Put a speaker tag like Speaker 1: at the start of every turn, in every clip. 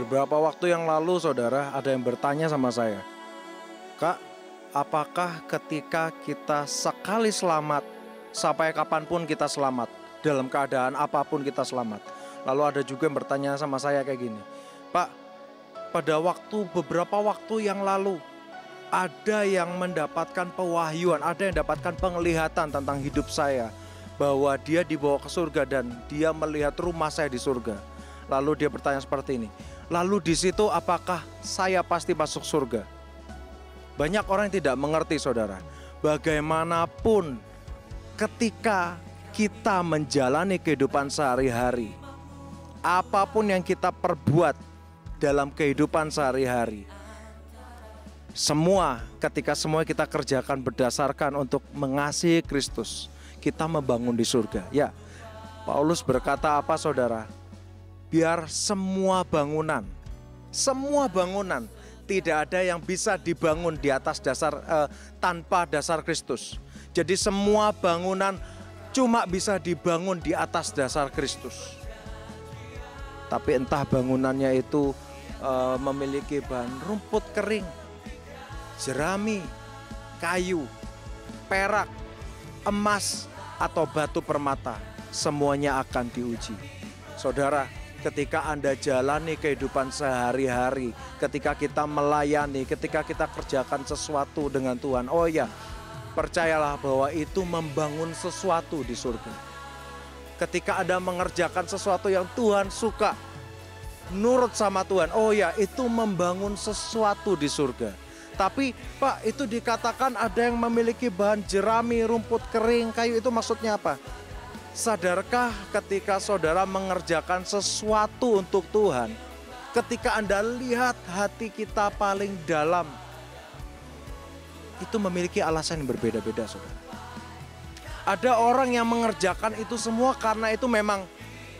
Speaker 1: Beberapa waktu yang lalu saudara ada yang bertanya sama saya, "Kak, apakah ketika kita sekali selamat, sampai kapanpun kita selamat, dalam keadaan apapun kita selamat?" Lalu ada juga yang bertanya sama saya kayak gini, "Pak, pada beberapa waktu yang lalu, ada yang mendapatkan pewahyuan, ada yang mendapatkan penglihatan tentang hidup saya, bahwa dia dibawa ke surga dan dia melihat rumah saya di surga." Lalu dia bertanya seperti ini, "Lalu di situ apakah saya pasti masuk surga?" Banyak orang yang tidak mengerti saudara, bagaimanapun ketika kita menjalani kehidupan sehari-hari, apapun yang kita perbuat dalam kehidupan sehari-hari, ketika semua kita kerjakan berdasarkan untuk mengasihi Kristus, kita membangun di surga. Ya, Paulus berkata apa saudara? Biar semua bangunan, tidak ada yang bisa dibangun di atas dasar tanpa dasar Kristus. Jadi semua bangunan cuma bisa dibangun di atas dasar Kristus. Tapi entah bangunannya itu memiliki bahan rumput kering, jerami, kayu, perak, emas, atau batu permata, semuanya akan diuji. Saudara, ketika Anda jalani kehidupan sehari-hari, ketika kita melayani, ketika kita kerjakan sesuatu dengan Tuhan, oh ya, percayalah bahwa itu membangun sesuatu di surga. Ketika Anda mengerjakan sesuatu yang Tuhan suka, nurut sama Tuhan, oh ya, itu membangun sesuatu di surga. Tapi Pak, itu dikatakan ada yang memiliki bahan jerami, rumput kering, kayu, itu maksudnya apa? Sadarkah ketika saudara mengerjakan sesuatu untuk Tuhan, ketika Anda lihat hati kita paling dalam, itu memiliki alasan yang berbeda-beda saudara. Ada orang yang mengerjakan itu semua karena itu memang,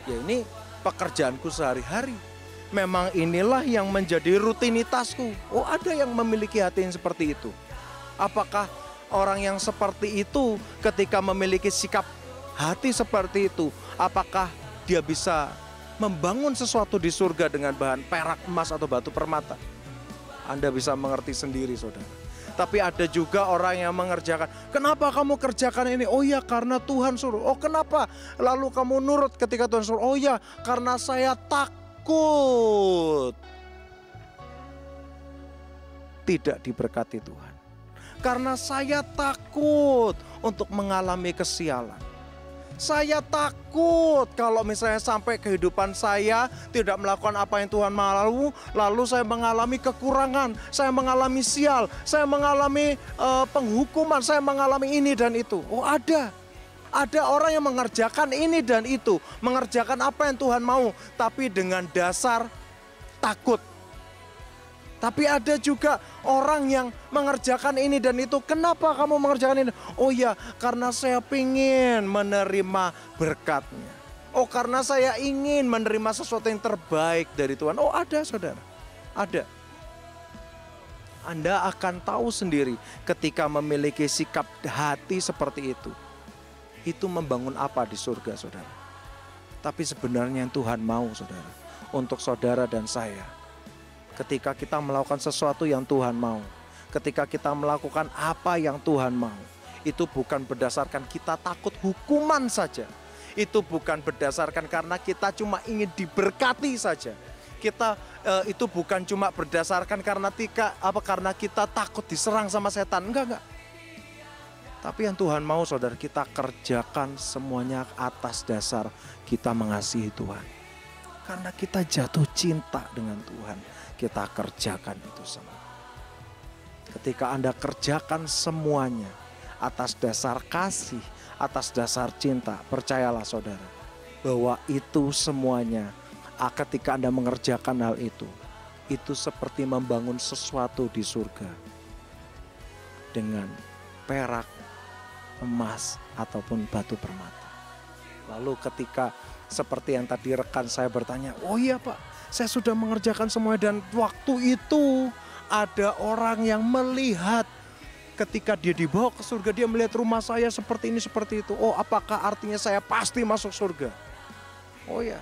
Speaker 1: ya ini pekerjaanku sehari-hari, memang inilah yang menjadi rutinitasku. Oh, ada yang memiliki hati yang seperti itu. Apakah orang yang seperti itu ketika memiliki sikap hati seperti itu, apakah dia bisa membangun sesuatu di surga dengan bahan perak, emas, atau batu permata? Anda bisa mengerti sendiri saudara. Tapi ada juga orang yang mengerjakan, "Kenapa kamu kerjakan ini?" "Oh ya, karena Tuhan suruh." "Oh kenapa?" "Lalu kamu nurut ketika Tuhan suruh." "Oh ya, karena saya takut tidak diberkati Tuhan. Karena saya takut untuk mengalami kesialan. Saya takut kalau misalnya sampai kehidupan saya tidak melakukan apa yang Tuhan mau, lalu saya mengalami kekurangan, saya mengalami sial, saya mengalami penghukuman, saya mengalami ini dan itu." Oh ada orang yang mengerjakan ini dan itu, mengerjakan apa yang Tuhan mau, tapi dengan dasar takut. Tapi ada juga orang yang mengerjakan ini dan itu. "Kenapa kamu mengerjakan ini?" "Oh ya, karena saya ingin menerima berkatnya. Oh, karena saya ingin menerima sesuatu yang terbaik dari Tuhan." Oh ada saudara, ada. Anda akan tahu sendiri ketika memiliki sikap hati seperti itu membangun apa di surga saudara. Tapi sebenarnya yang Tuhan mau saudara, untuk saudara dan saya, ketika kita melakukan sesuatu yang Tuhan mau, ketika kita melakukan apa yang Tuhan mau, itu bukan berdasarkan kita takut hukuman saja. Itu bukan berdasarkan karena kita cuma ingin diberkati saja. Itu bukan cuma berdasarkan karena kita takut diserang sama setan. Enggak. Tapi yang Tuhan mau saudara, kita kerjakan semuanya atas dasar kita mengasihi Tuhan. Karena kita jatuh cinta dengan Tuhan, kita kerjakan itu semua. Ketika Anda kerjakan semuanya atas dasar kasih, atas dasar cinta, percayalah saudara, bahwa itu semuanya, ketika Anda mengerjakan hal itu seperti membangun sesuatu di surga dengan perak, emas, ataupun batu permata. Lalu ketika seperti yang tadi rekan saya bertanya, "Oh iya Pak, saya sudah mengerjakan semuanya," dan waktu itu ada orang yang melihat ketika dia dibawa ke surga, dia melihat rumah saya seperti ini, seperti itu. Oh, apakah artinya saya pasti masuk surga? Oh ya,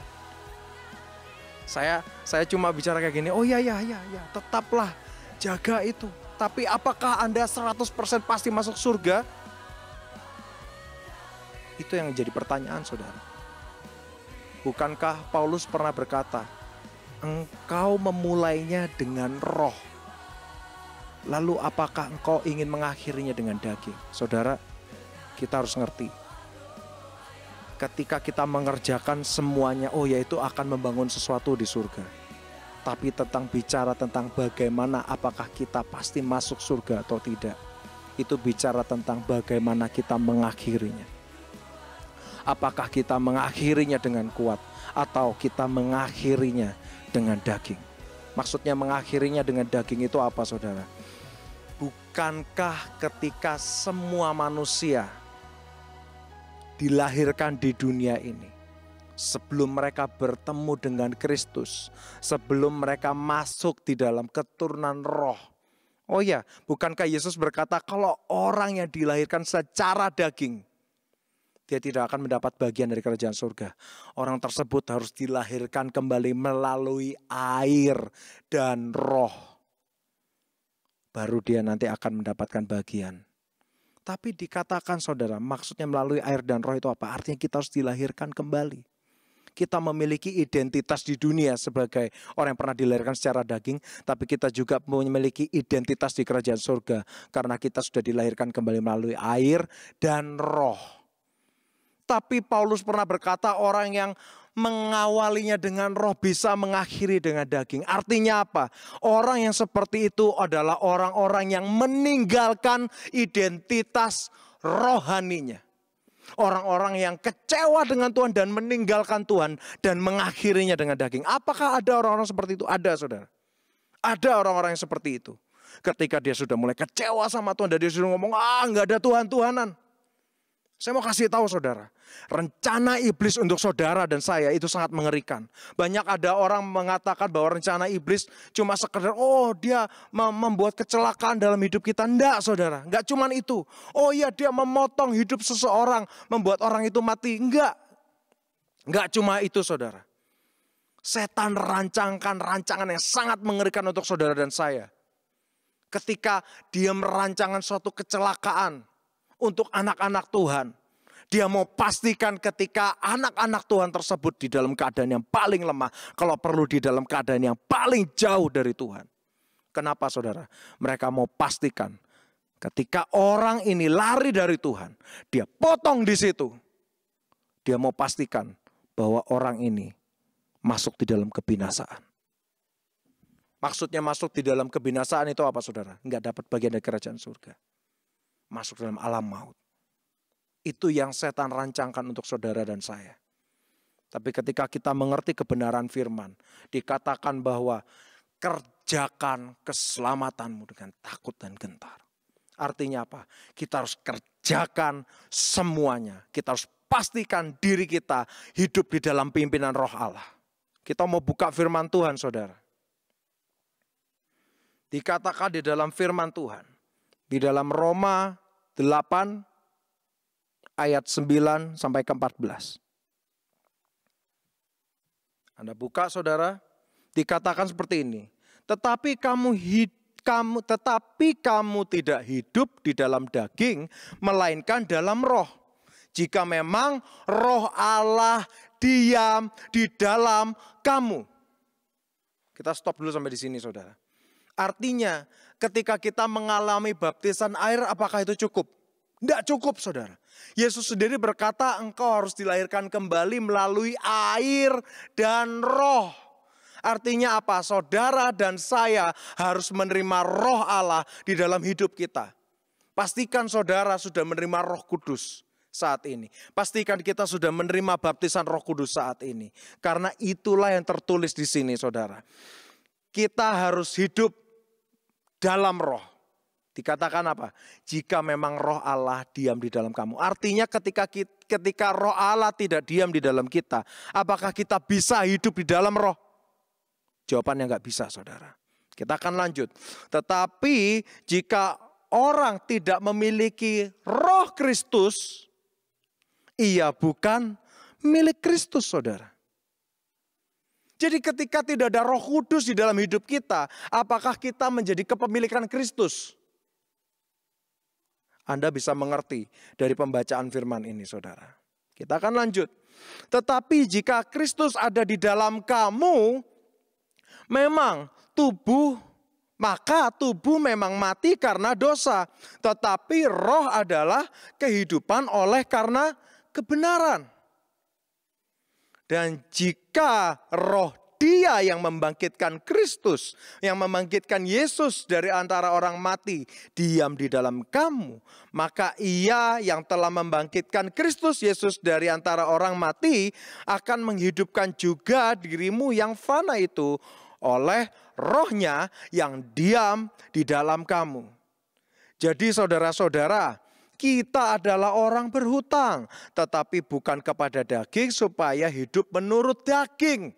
Speaker 1: Saya cuma bicara kayak gini, oh ya, tetaplah jaga itu. Tapi apakah Anda 100% pasti masuk surga? Itu yang jadi pertanyaan, saudara. Bukankah Paulus pernah berkata, engkau memulainya dengan roh. Lalu apakah engkau ingin mengakhirinya dengan daging? Saudara, kita harus ngerti. Ketika kita mengerjakan semuanya, oh ya itu akan membangun sesuatu di surga. Tapi bicara tentang bagaimana apakah kita pasti masuk surga atau tidak. Itu bicara tentang bagaimana kita mengakhirinya. Apakah kita mengakhirinya dengan kuat atau kita mengakhirinya dengan daging. Maksudnya mengakhirinya dengan daging itu apa, saudara? Bukankah ketika semua manusia dilahirkan di dunia ini, sebelum mereka bertemu dengan Kristus, sebelum mereka masuk di dalam keturunan roh. Oh ya, bukankah Yesus berkata kalau orang yang dilahirkan secara daging, dia tidak akan mendapat bagian dari kerajaan surga. Orang tersebut harus dilahirkan kembali melalui air dan roh. Baru dia nanti akan mendapatkan bagian. Tapi dikatakan, saudara, maksudnya melalui air dan roh itu apa? Artinya kita harus dilahirkan kembali. Kita memiliki identitas di dunia sebagai orang yang pernah dilahirkan secara daging, tapi kita juga memiliki identitas di kerajaan surga karena kita sudah dilahirkan kembali melalui air dan roh. Tapi Paulus pernah berkata orang yang mengawalinya dengan roh bisa mengakhiri dengan daging. Artinya apa? Orang yang seperti itu adalah orang-orang yang meninggalkan identitas rohaninya. Orang-orang yang kecewa dengan Tuhan dan meninggalkan Tuhan dan mengakhirinya dengan daging. Apakah ada orang-orang seperti itu? Ada, saudara. Ada orang-orang yang seperti itu. Ketika dia sudah mulai kecewa sama Tuhan dan dia sudah ngomong, nggak ada Tuhan-Tuhanan. Saya mau kasih tahu, saudara, rencana iblis untuk saudara dan saya itu sangat mengerikan. Banyak ada orang mengatakan bahwa rencana iblis cuma sekedar, dia membuat kecelakaan dalam hidup kita. Enggak, saudara, enggak cuma itu. Oh iya, dia memotong hidup seseorang, membuat orang itu mati. Enggak cuma itu, saudara. Setan rancangkan rancangan yang sangat mengerikan untuk saudara dan saya. Ketika dia merancangkan suatu kecelakaan untuk anak-anak Tuhan, dia mau pastikan ketika anak-anak Tuhan tersebut di dalam keadaan yang paling lemah, kalau perlu di dalam keadaan yang paling jauh dari Tuhan. Kenapa, saudara? Mereka mau pastikan ketika orang ini lari dari Tuhan, dia potong di situ. Dia mau pastikan bahwa orang ini masuk di dalam kebinasaan. Maksudnya masuk di dalam kebinasaan itu apa, saudara? Enggak dapat bagian dari kerajaan surga. Masuk dalam alam maut. Itu yang setan rancangkan untuk saudara dan saya. Tapi ketika kita mengerti kebenaran firman, dikatakan bahwa kerjakan keselamatanmu dengan takut dan gentar. Artinya apa? Kita harus kerjakan semuanya. Kita harus pastikan diri kita hidup di dalam pimpinan roh Allah. Kita mau buka firman Tuhan, saudara. Dikatakan di dalam firman Tuhan, di dalam Roma 8 ayat 9 sampai ke 14. Anda buka, saudara, dikatakan seperti ini. Tetapi kamu tidak hidup di dalam daging, melainkan dalam roh. Jika memang roh Allah diam di dalam kamu. Kita stop dulu sampai di sini, saudara. Artinya ketika kita mengalami baptisan air, apakah itu cukup? Tidak cukup, saudara. Yesus sendiri berkata engkau harus dilahirkan kembali melalui air dan roh. Artinya apa? Saudara dan saya harus menerima roh Allah di dalam hidup kita. Pastikan saudara sudah menerima Roh Kudus saat ini. Pastikan kita sudah menerima baptisan Roh Kudus saat ini. Karena itulah yang tertulis di sini, saudara. Kita harus hidup dalam roh. Dikatakan apa? Jika memang roh Allah diam di dalam kamu. Artinya ketika roh Allah tidak diam di dalam kita, apakah kita bisa hidup di dalam roh? Jawabannya enggak bisa, saudara. Kita akan lanjut. Tetapi jika orang tidak memiliki roh Kristus, ia bukan milik Kristus, saudara. Jadi ketika tidak ada Roh Kudus di dalam hidup kita, apakah kita menjadi kepemilikan Kristus? Anda bisa mengerti dari pembacaan firman ini, saudara. Kita akan lanjut. Tetapi jika Kristus ada di dalam kamu, maka tubuh memang mati karena dosa. Tetapi roh adalah kehidupan oleh karena kebenaran. Dan jika roh Dia yang membangkitkan Kristus, yang membangkitkan Yesus dari antara orang mati, diam di dalam kamu, maka Ia yang telah membangkitkan Kristus Yesus dari antara orang mati akan menghidupkan juga dirimu yang fana itu oleh Roh-Nya yang diam di dalam kamu. Jadi saudara-saudara, kita adalah orang berhutang, tetapi bukan kepada daging supaya hidup menurut daging.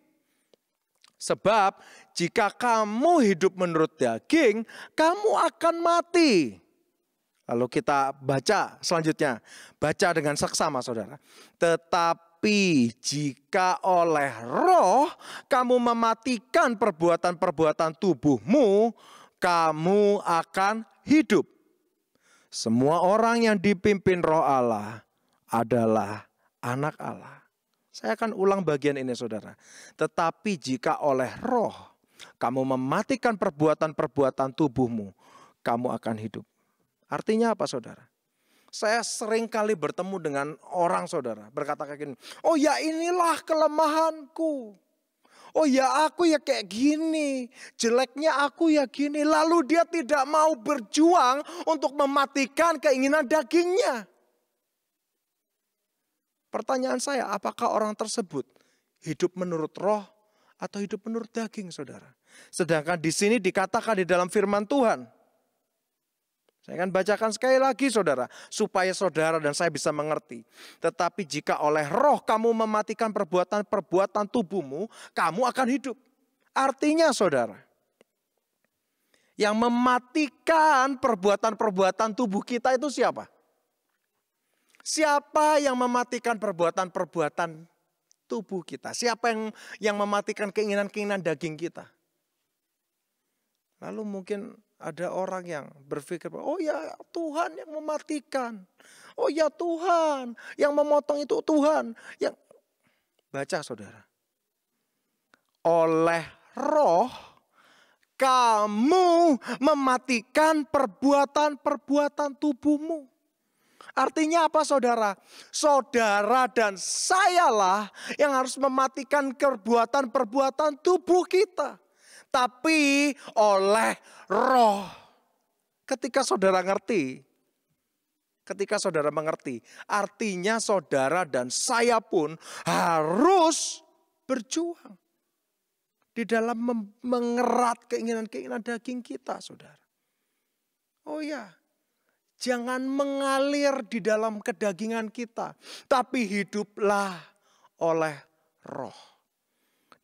Speaker 1: Sebab jika kamu hidup menurut daging, kamu akan mati. Lalu kita baca selanjutnya. Baca dengan seksama, saudara. Tetapi jika oleh roh kamu mematikan perbuatan-perbuatan tubuhmu, kamu akan hidup. Semua orang yang dipimpin roh Allah adalah anak Allah. Saya akan ulang bagian ini, saudara. Tetapi jika oleh roh kamu mematikan perbuatan-perbuatan tubuhmu, kamu akan hidup. Artinya apa, saudara? Saya sering kali bertemu dengan orang, saudara, berkata kayak gini, oh ya inilah kelemahanku. Oh ya aku ya kayak gini, jeleknya aku ya gini. Lalu dia tidak mau berjuang untuk mematikan keinginan dagingnya. Pertanyaan saya, apakah orang tersebut hidup menurut roh atau hidup menurut daging, saudara? Sedangkan di sini dikatakan di dalam firman Tuhan. Saya akan bacakan sekali lagi, saudara, supaya saudara dan saya bisa mengerti. Tetapi jika oleh roh kamu mematikan perbuatan-perbuatan tubuhmu, kamu akan hidup. Artinya, saudara, yang mematikan perbuatan-perbuatan tubuh kita itu siapa? Siapa yang mematikan perbuatan-perbuatan tubuh kita? Siapa yang mematikan keinginan-keinginan daging kita? Lalu mungkin ada orang yang berpikir, oh ya Tuhan yang mematikan. Oh ya Tuhan yang memotong itu Tuhan. Yang baca, saudara. Oleh roh kamu mematikan perbuatan-perbuatan tubuhmu. Artinya apa, saudara? Saudara dan sayalah yang harus mematikan perbuatan-perbuatan tubuh kita. Tapi oleh roh. Ketika saudara mengerti, artinya saudara dan saya pun harus berjuang di dalam mengerat keinginan-keinginan daging kita, saudara. Oh ya. Jangan mengalir di dalam kedagingan kita, tapi hiduplah oleh roh.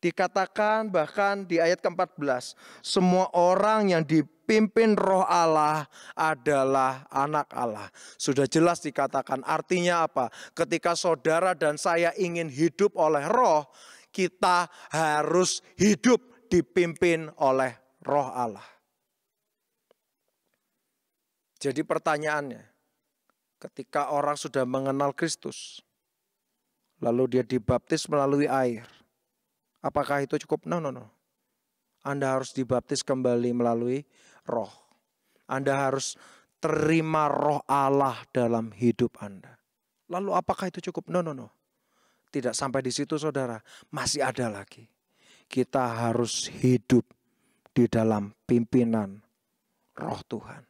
Speaker 1: Dikatakan bahkan di ayat ke-14, semua orang yang dipimpin roh Allah adalah anak Allah. Sudah jelas dikatakan, artinya apa? Ketika saudara dan saya ingin hidup oleh roh, kita harus hidup dipimpin oleh roh Allah. Jadi pertanyaannya, ketika orang sudah mengenal Kristus, lalu dia dibaptis melalui air, apakah itu cukup? No. Anda harus dibaptis kembali melalui roh. Anda harus terima roh Allah dalam hidup Anda. Lalu apakah itu cukup? No. Tidak sampai di situ, saudara. Masih ada lagi. Kita harus hidup di dalam pimpinan roh Tuhan.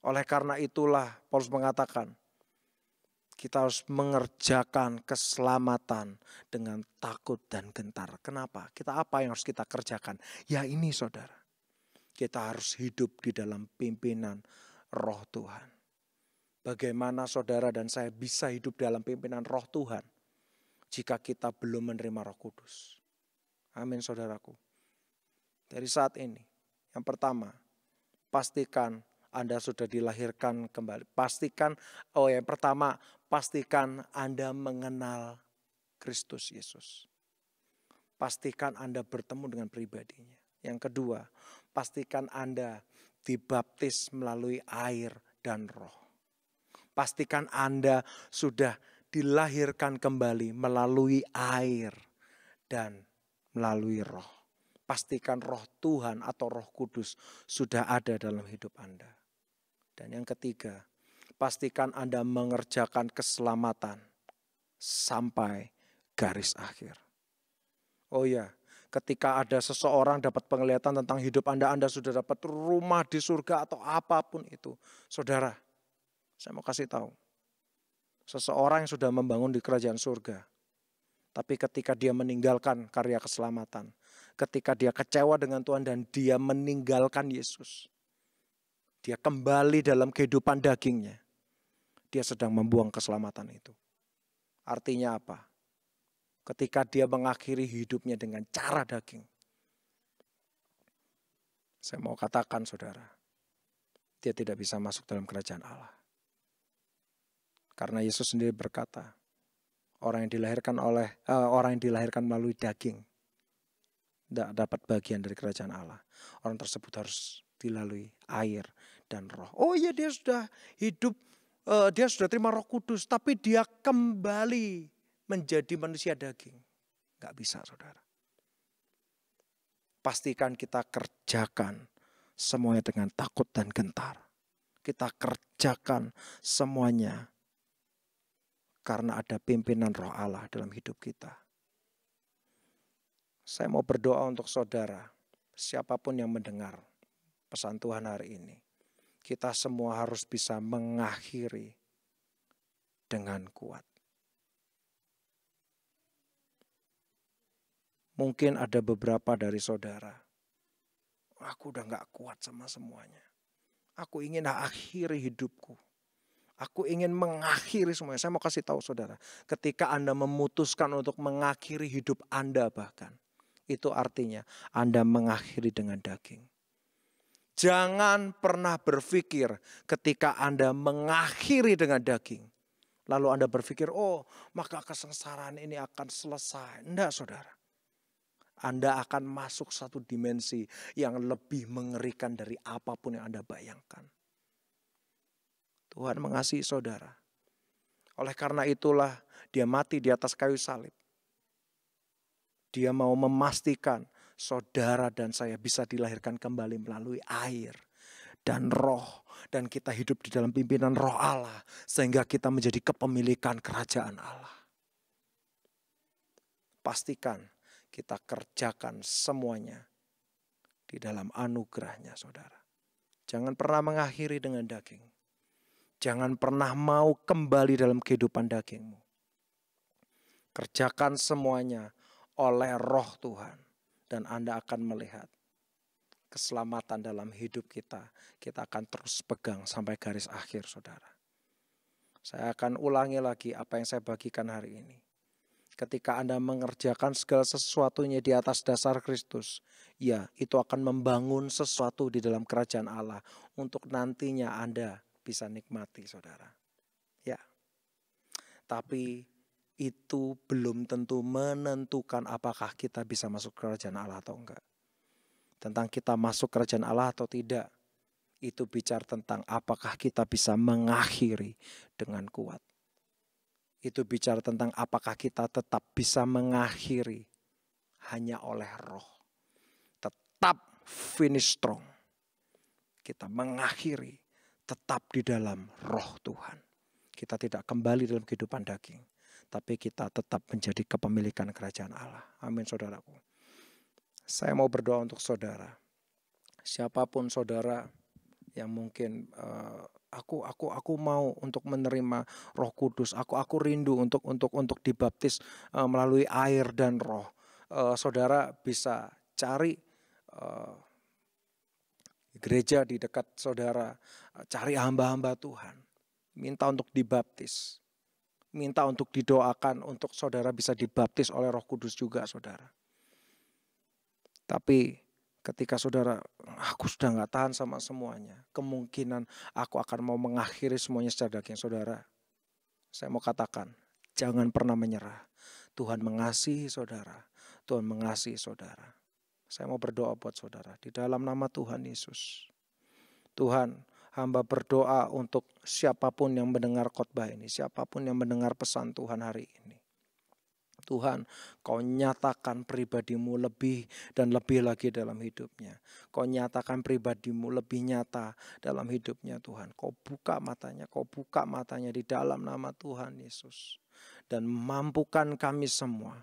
Speaker 1: Oleh karena itulah Paulus mengatakan, kita harus mengerjakan keselamatan dengan takut dan gentar. Kenapa? Apa yang harus kita kerjakan? Ya ini, saudara. Kita harus hidup di dalam pimpinan roh Tuhan. Bagaimana saudara dan saya bisa hidup dalam pimpinan roh Tuhan jika kita belum menerima Roh Kudus? Amin, saudaraku. Dari saat ini, yang pertama, pastikan Anda sudah dilahirkan kembali. Pastikan Anda mengenal Kristus Yesus. pastikan Anda bertemu dengan pribadinya. Yang kedua, pastikan Anda dibaptis melalui air dan roh. Pastikan Anda sudah dilahirkan kembali melalui air dan melalui roh. Pastikan roh Tuhan atau roh kudus sudah ada dalam hidup Anda. Dan yang ketiga, pastikan Anda mengerjakan keselamatan sampai garis akhir. Oh ya, ketika ada seseorang dapat penglihatan tentang hidup Anda sudah dapat rumah di surga atau apapun itu. Saudara, saya mau kasih tahu. Seseorang yang sudah membangun di kerajaan surga. Tapi ketika dia meninggalkan karya keselamatan. Ketika dia kecewa dengan Tuhan dan dia meninggalkan Yesus. Dia kembali dalam kehidupan dagingnya. Dia sedang membuang keselamatan itu. Artinya apa? Ketika dia mengakhiri hidupnya dengan cara daging. Saya mau katakan saudara. Dia tidak bisa masuk dalam kerajaan Allah. Karena Yesus sendiri berkata, orang yang dilahirkan melalui daging tidak dapat bagian dari kerajaan Allah. Orang tersebut harus dilalui air dan roh. Oh iya, dia sudah hidup, dia sudah terima Roh Kudus, tapi dia kembali menjadi manusia daging. Gak bisa, saudara. Pastikan kita kerjakan semuanya dengan takut dan gentar. Kita kerjakan semuanya karena ada pimpinan roh Allah dalam hidup kita. Saya mau berdoa untuk saudara, siapapun yang mendengar pesan Tuhan hari ini. Kita semua harus bisa mengakhiri dengan kuat. Mungkin ada beberapa dari saudara, aku udah gak kuat sama semuanya. Aku ingin akhiri hidupku. Aku ingin mengakhiri semuanya. Saya mau kasih tahu saudara, ketika Anda memutuskan untuk mengakhiri hidup Anda bahkan, itu artinya Anda mengakhiri dengan daging. Jangan pernah berpikir ketika Anda mengakhiri dengan daging, lalu Anda berpikir, oh maka kesengsaraan ini akan selesai. Enggak saudara. Anda akan masuk satu dimensi yang lebih mengerikan dari apapun yang Anda bayangkan. Tuhan mengasihi saudara. Oleh karena itulah dia mati di atas kayu salib. Dia mau memastikan saudara dan saya bisa dilahirkan kembali melalui air dan roh. Dan kita hidup di dalam pimpinan roh Allah. Sehingga kita menjadi kepemilikan kerajaan Allah. Pastikan kita kerjakan semuanya di dalam anugerahnya saudara. Jangan pernah mengakhiri dengan daging. Jangan pernah mau kembali dalam kehidupan dagingmu. Kerjakan semuanya oleh roh Tuhan. Dan Anda akan melihat keselamatan dalam hidup kita. Kita akan terus pegang sampai garis akhir saudara. Saya akan ulangi lagi apa yang saya bagikan hari ini. Ketika Anda mengerjakan segala sesuatunya di atas dasar Kristus. Ya, itu akan membangun sesuatu di dalam kerajaan Allah. Untuk nantinya Anda bisa nikmati saudara. Ya. Tapi itu belum tentu menentukan apakah kita bisa masuk kerajaan Allah atau enggak. Tentang kita masuk kerajaan Allah atau tidak. Itu bicara tentang apakah kita bisa mengakhiri dengan kuat. Itu bicara tentang apakah kita tetap bisa mengakhiri hanya oleh roh. Tetap finish strong. Kita mengakhiri tetap di dalam roh Tuhan. Kita tidak kembali dalam kehidupan daging. Tapi kita tetap menjadi kepemilikan kerajaan Allah. Amin saudaraku. Saya mau berdoa untuk saudara. Siapapun saudara yang mungkin aku mau untuk menerima Roh Kudus. Aku rindu untuk dibaptis melalui air dan roh. Saudara bisa cari gereja di dekat saudara, cari hamba-hamba Tuhan, minta untuk dibaptis, minta untuk didoakan untuk saudara bisa dibaptis oleh Roh Kudus juga saudara. Tapi ketika saudara, aku sudah gak tahan sama semuanya, kemungkinan aku akan mau mengakhiri semuanya secara daging saudara. Saya mau katakan, jangan pernah menyerah. Tuhan mengasihi saudara, Tuhan mengasihi saudara. Saya mau berdoa buat saudara di dalam nama Tuhan Yesus. Tuhan, hamba berdoa untuk siapapun yang mendengar khotbah ini, siapapun yang mendengar pesan Tuhan hari ini. Tuhan, Kau nyatakan pribadi-Mu lebih dan lebih lagi dalam hidupnya. Kau nyatakan pribadi-Mu lebih nyata dalam hidupnya Tuhan. Kau buka matanya di dalam nama Tuhan Yesus. Dan mampukan kami semua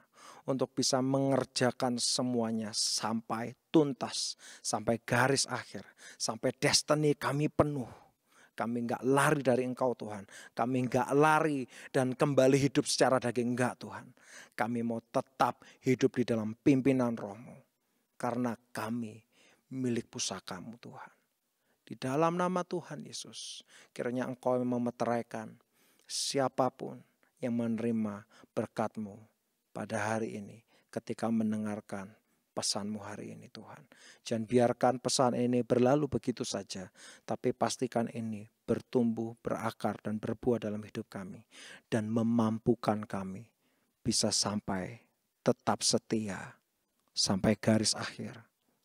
Speaker 1: untuk bisa mengerjakan semuanya sampai tuntas, sampai garis akhir, sampai destiny kami penuh. Kami enggak lari dari Engkau Tuhan. Kami enggak lari dan kembali hidup secara daging, enggak Tuhan. Kami mau tetap hidup di dalam pimpinan Roh-Mu. Karena kami milik pusaka-Mu Tuhan. Di dalam nama Tuhan Yesus, kiranya Engkau memeteraikan siapapun yang menerima berkat-Mu pada hari ini ketika mendengarkan pesan-Mu hari ini Tuhan. Jangan biarkan pesan ini berlalu begitu saja, tapi pastikan ini bertumbuh, berakar dan berbuah dalam hidup kami dan memampukan kami bisa sampai tetap setia sampai garis akhir,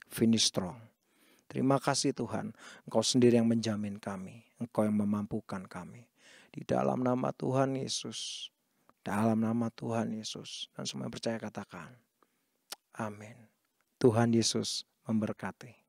Speaker 1: finish strong. Terima kasih Tuhan, Engkau sendiri yang menjamin kami, Engkau yang memampukan kami. Di dalam nama Tuhan Yesus, dalam nama Tuhan Yesus, dan semua yang percaya katakan, amin. Tuhan Yesus memberkati.